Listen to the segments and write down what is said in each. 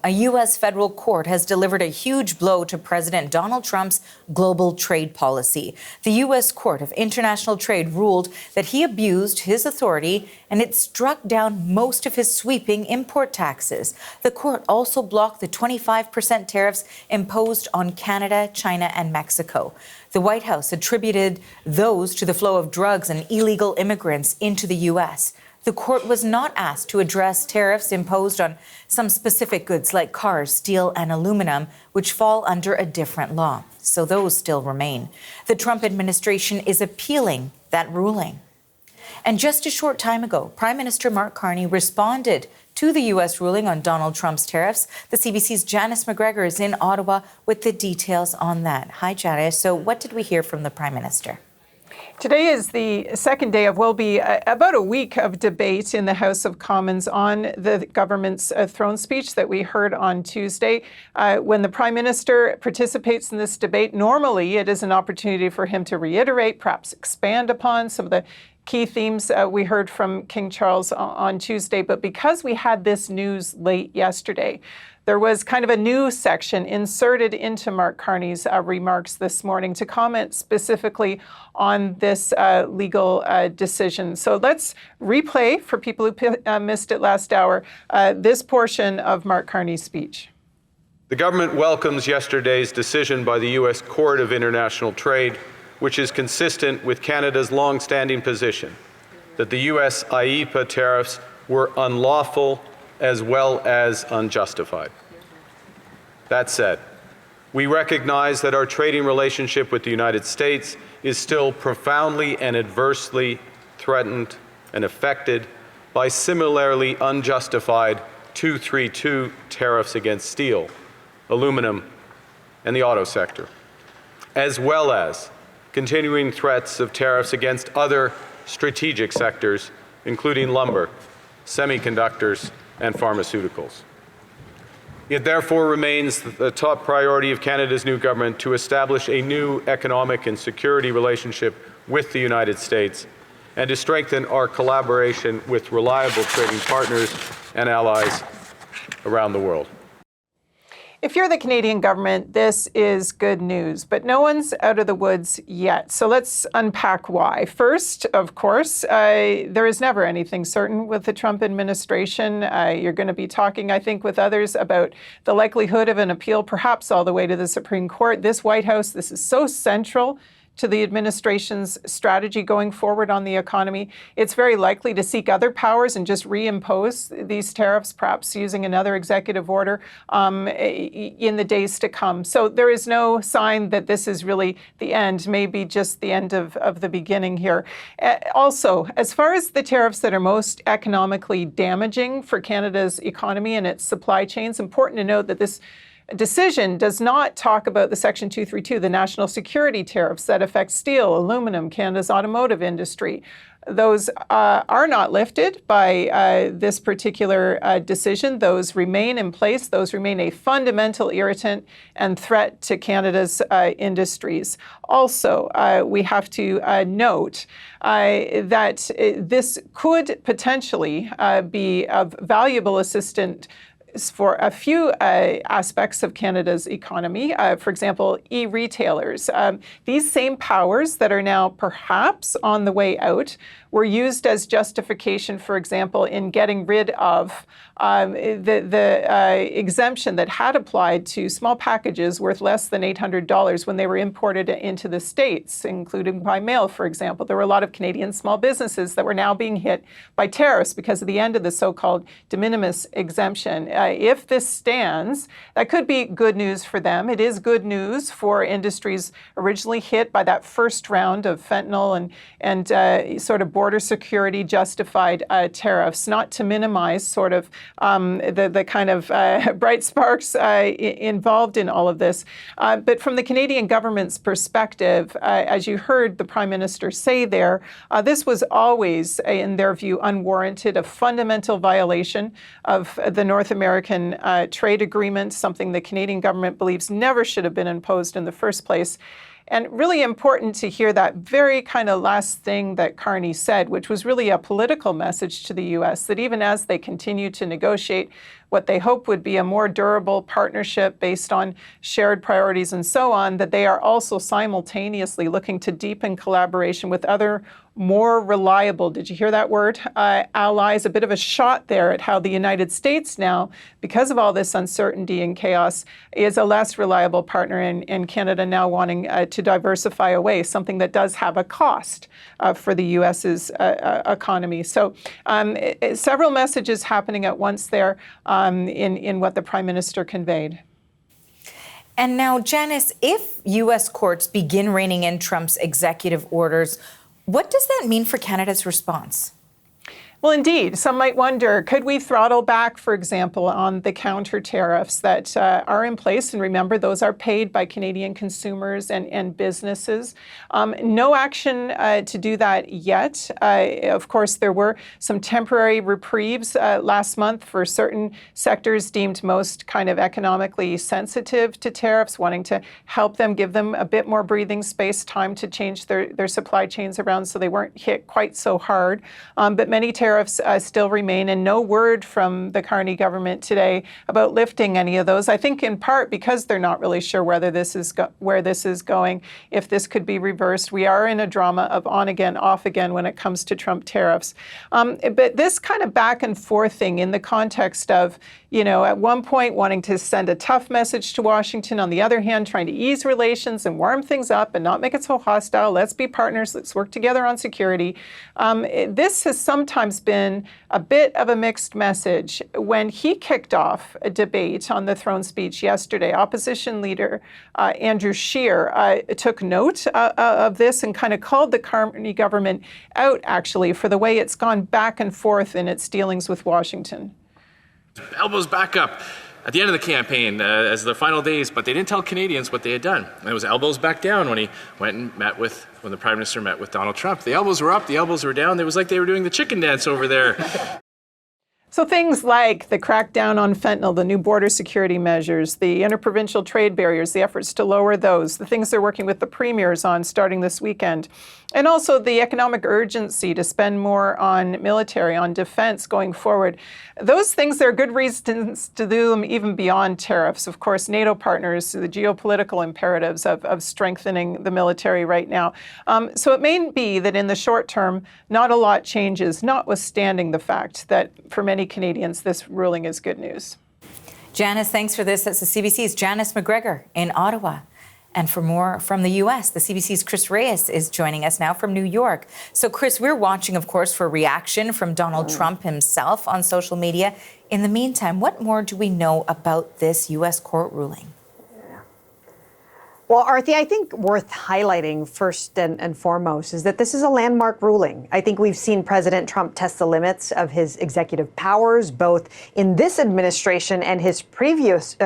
A U.S. federal court has delivered a huge blow to President Donald Trump's global trade policy. The U.S. Court of International Trade ruled that he abused his authority and it struck down most of his sweeping import taxes. The court also blocked the 25% tariffs imposed on Canada, China, and Mexico. The White House attributed those to the flow of drugs and illegal immigrants into the U.S. The court was not asked to address tariffs imposed on some specific goods like cars, steel, and aluminum, which fall under a different law. So those still remain. The Trump administration is appealing that ruling. And just a short time ago, Prime Minister Mark Carney responded to the U.S. ruling on Donald Trump's tariffs. The CBC's Janice McGregor is in Ottawa with the details on that. Hi, Janice. So what did we hear from the Prime Minister? Today is the second day of, will be about a week of debate in the House of Commons on the government's throne speech that we heard on Tuesday. When the Prime Minister participates in this debate, normally it is an opportunity for him to reiterate, perhaps expand upon some of the key themes we heard from King Charles on Tuesday. But because we had this news late yesterday, there was kind of a new section inserted into Mark Carney's remarks this morning to comment specifically on this legal decision. So let's replay, for people who missed it last hour, this portion of Mark Carney's speech. The government welcomes yesterday's decision by the U.S. Court of International Trade, which is consistent with Canada's long-standing position that the U.S. IEEPA tariffs were unlawful as well as unjustified. That said, we recognize that our trading relationship with the United States is still profoundly and adversely threatened and affected by similarly unjustified 232 tariffs against steel, aluminum, and the auto sector, as well as continuing threats of tariffs against other strategic sectors, including lumber, semiconductors, and pharmaceuticals. It therefore remains the top priority of Canada's new government to establish a new economic and security relationship with the United States and to strengthen our collaboration with reliable trading partners and allies around the world. If you're the Canadian government, this is good news, but no one's out of the woods yet. So let's unpack why. First, of course, there is never anything certain with the Trump administration. You're going to be talking, I think, with others about the likelihood of an appeal, perhaps all the way to the Supreme Court. This White House, this is so central to the administration's strategy going forward on the economy. It's very likely to seek other powers and just reimpose these tariffs, perhaps using another executive order in the days to come. So there is no sign that this is really the end, maybe just the end of the beginning here. Also, as far as the tariffs that are most economically damaging for Canada's economy and its supply chains, important to note that this decision does not talk about the Section 232, the national security tariffs that affect steel, aluminum, Canada's automotive industry. Those are not lifted by this particular decision. Those remain in place. Those remain a fundamental irritant and threat to Canada's industries. Also, we have to note that this could potentially be of valuable assistance for a few aspects of Canada's economy. For example, e-retailers. These same powers that are now perhaps on the way out were used as justification, for example, in getting rid of the exemption that had applied to small packages worth less than $800 when they were imported into the States, including by mail, for example. There were a lot of Canadian small businesses that were now being hit by tariffs because of the end of the so-called de minimis exemption. If this stands, that could be good news for them. It is good news for industries originally hit by that first round of fentanyl and sort of border security justified tariffs, not to minimize sort of the kind of bright sparks involved in all of this. But from the Canadian government's perspective, as you heard the Prime Minister say there, this was always, in their view, unwarranted, a fundamental violation of the North American trade agreement, something the Canadian government believes never should have been imposed in the first place. And really important to hear that very kind of last thing that Carney said, which was really a political message to the U.S., that even as they continue to negotiate what they hope would be a more durable partnership based on shared priorities and so on, that they are also simultaneously looking to deepen collaboration with other more reliable, did you hear that word, allies. A bit of a shot there at how the United States now, because of all this uncertainty and chaos, is a less reliable partner, and Canada now wanting to diversify away, something that does have a cost for the U.S.'s economy. So several messages happening at once there in what the Prime Minister conveyed. And now, Janice, if U.S. courts begin reining in Trump's executive orders, what does that mean for Canada's response? Well, indeed, some might wonder, could we throttle back, for example, on the counter tariffs that are in place? And remember, those are paid by Canadian consumers and businesses. No action to do that yet. Of course, there were some temporary reprieves last month for certain sectors deemed most kind of economically sensitive to tariffs, wanting to help them, give them a bit more breathing space, time to change their supply chains around so they weren't hit quite so hard. But many tariffs still remain, and no word from the Carney government today about lifting any of those. I think in part because they're not really sure whether this is where this is going, if this could be reversed. We are in a drama of on again, off again when it comes to Trump tariffs. But this kind of back and forth thing in the context of, at one point wanting to send a tough message to Washington, on the other hand, trying to ease relations and warm things up and not make it so hostile. Let's be partners. Let's work together on security. This has sometimes been a bit of a mixed message. When he kicked off a debate on the throne speech yesterday, opposition leader Andrew Scheer took note of this and kind of called the Carney government out, actually, for the way it's gone back and forth in its dealings with Washington. Elbows back up at the end of the campaign as the final days, but they didn't tell Canadians what they had done. And it was elbows back down when he went and when the Prime Minister met with Donald Trump. The elbows were up, the elbows were down. It was like they were doing the chicken dance over there. So things like the crackdown on fentanyl, the new border security measures, the interprovincial trade barriers, the efforts to lower those, the things they're working with the premiers on starting this weekend, and also the economic urgency to spend more on military, on defense going forward. Those things, there are good reasons to do them even beyond tariffs. Of course, NATO partners, the geopolitical imperatives of strengthening the military right now. So it may be that in the short term, not a lot changes, notwithstanding the fact that for many Canadians, this ruling is good news. Janice, thanks for this. That's the CBC's Janice McGregor in Ottawa. And for more from the U.S., the CBC's Chris Reyes is joining us now from New York. So, Chris, we're watching, of course, for reaction from Donald Trump himself on social media. In the meantime, what more do we know about this U.S. court ruling? Well, Arthi, I think worth highlighting first and foremost is that this is a landmark ruling. I think we've seen President Trump test the limits of his executive powers, both in this administration and his previous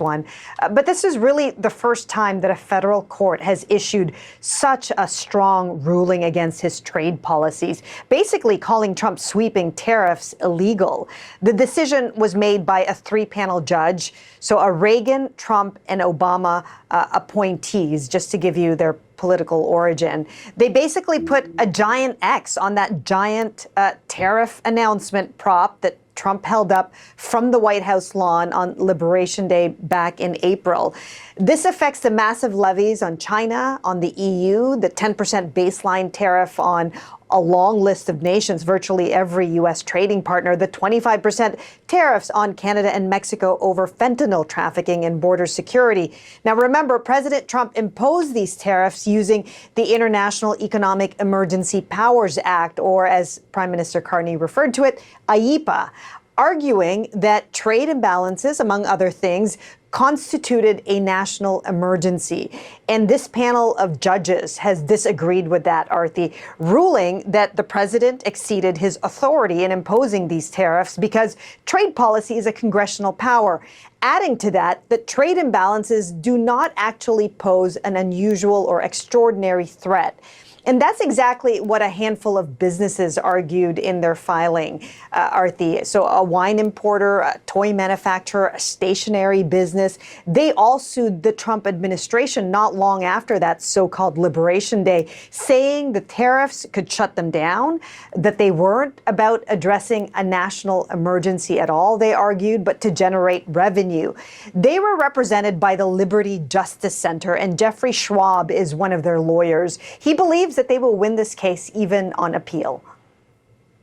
one. But this is really the first time that a federal court has issued such a strong ruling against his trade policies, basically calling Trump's sweeping tariffs illegal. The decision was made by a three-panel judge, so a Reagan, Trump, and Obama appointees, just to give you their political origin. They basically put a giant X on that giant tariff announcement prop that Trump held up from the White House lawn on Liberation Day back in April. This affects the massive levies on China, on the EU, the 10% baseline tariff on a long list of nations, virtually every U.S. trading partner, the 25% tariffs on Canada and Mexico over fentanyl trafficking and border security. Now, remember, President Trump imposed these tariffs using the International Economic Emergency Powers Act, or as Prime Minister Carney referred to it, IEEPA, arguing that trade imbalances, among other things, constituted a national emergency. And this panel of judges has disagreed with that, Arthi, ruling that the president exceeded his authority in imposing these tariffs because trade policy is a congressional power. Adding to that, that trade imbalances do not actually pose an unusual or extraordinary threat. And that's exactly what a handful of businesses argued in their filing, Arthi. So a wine importer, a toy manufacturer, a stationery business, they all sued the Trump administration not long after that so-called Liberation Day, saying the tariffs could shut them down, that they weren't about addressing a national emergency at all, they argued, but to generate revenue. They were represented by the Liberty Justice Center, and Jeffrey Schwab is one of their lawyers. He believes that they will win this case even on appeal.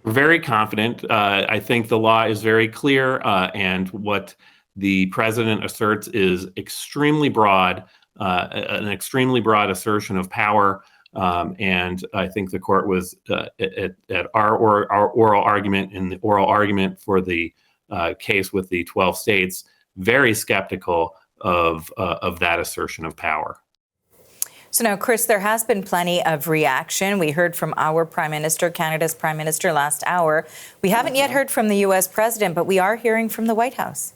We're very confident. I think the law is very clear, and what the president asserts is extremely broad, an extremely broad assertion of power. And I think the court was at our oral argument, in the oral argument for the case with the 12 states, very skeptical of that assertion of power. So now, Chris, there has been plenty of reaction. We heard from our Prime Minister, Canada's Prime Minister, last hour. We haven't yet heard from the U.S. President, but we are hearing from the White House.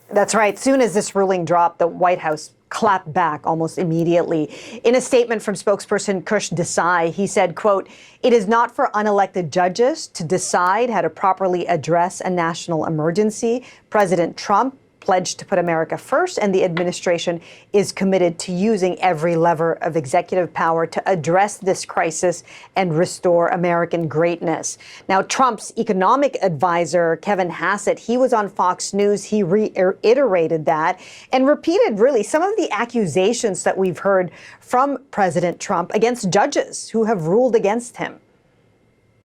That's right. Soon as this ruling dropped, the White House clapped back almost immediately. In a statement from spokesperson Kush Desai, he said, quote, "It is not for unelected judges to decide how to properly address a national emergency. President Trump pledged to put America first, and the administration is committed to using every lever of executive power to address this crisis and restore American greatness." Now, Trump's economic advisor, Kevin Hassett, he was on Fox News. He reiterated that and repeated really some of the accusations that we've heard from President Trump against judges who have ruled against him.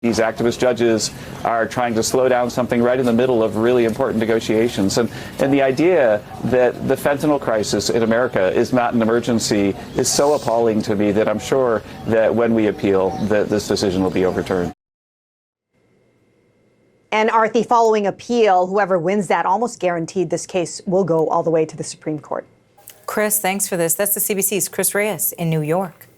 These activist judges are trying to slow down something right in the middle of really important negotiations. And the idea that the fentanyl crisis in America is not an emergency is so appalling to me that I'm sure that when we appeal, that this decision will be overturned. And Arthi, following appeal, whoever wins that, almost guaranteed this case will go all the way to the Supreme Court. Chris, thanks for this. That's the CBC's Chris Reyes in New York.